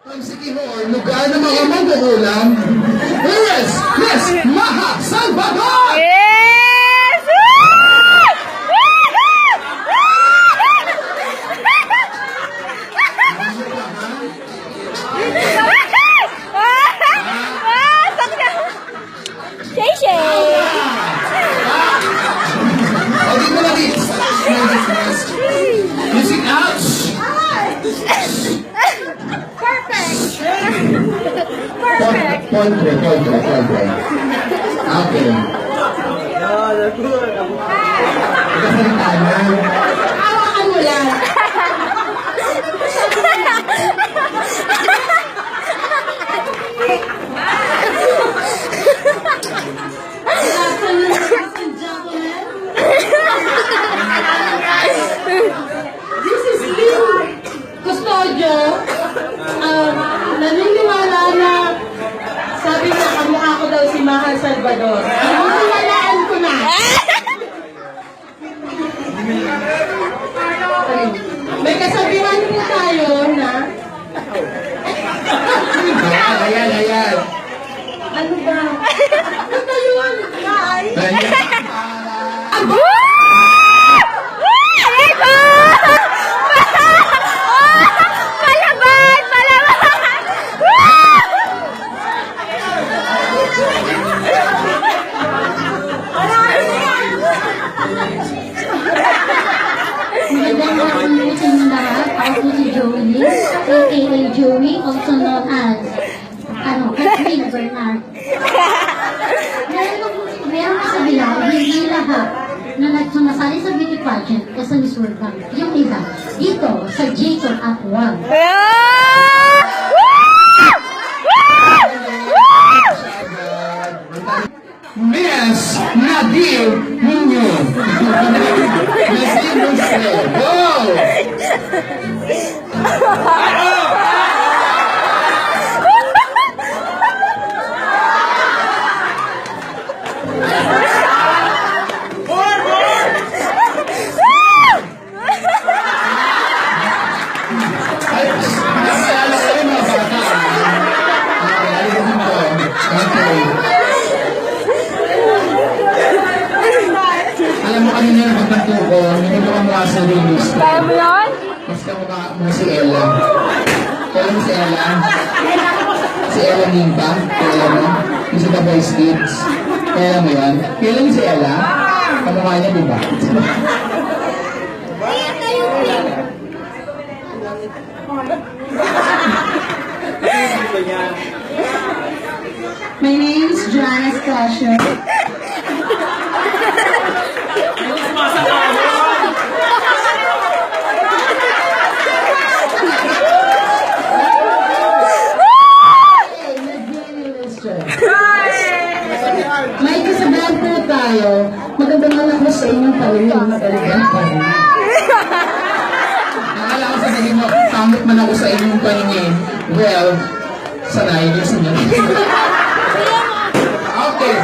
Ang Sikihor, lugar ng mga mag-uulam. Yes! Yes! Maha Salvador! Yes! O, dito na dito. Music out! Pointre. Okay. Ikasalita na. Hawakan mo lang. This is Lynn Custodio. Naniniwala na sabi niya kamukha ko daw si Maha Salvador. Naniniwalaan ko na. May kasabihan po tayo na Ayan. ano ba? Ano ba yun? Ay! Magandang hapon po sa inyong lahat. Ako po si Joey, aka Joey, also known as, Catherine Bernard. Meron ko sabihan, hindi lahat na nagsumasali sa beauty pageant o sa Miss World Cup. Yung iba, dito, sa Jacob Aquag. Miss Nadir Muñoz. Nadir Muñoz. Wow! Ay, naalala ko yung mga bata. Okay. Alam mo kanina yung pagkanto ko, hindi mo kamukha sa release. Kaya mo yun? Mas kamukha mo si Ella. Kaya mo si Ella? Si Ella Nimpa? Kaya mo? Yung sa The Voice Kids? Kaya mo yan? Kailan mo si Ella? Kamukha niya, di ba? My name is Joanna Stasio. May kasabihan po tayo, magandang anak mo sa inyong pamilya, magandang pamilya. Nakala ko sabihin mo, pangit man ako sa inyong paningin. Well, sanayin niyo sa inyo. Okay.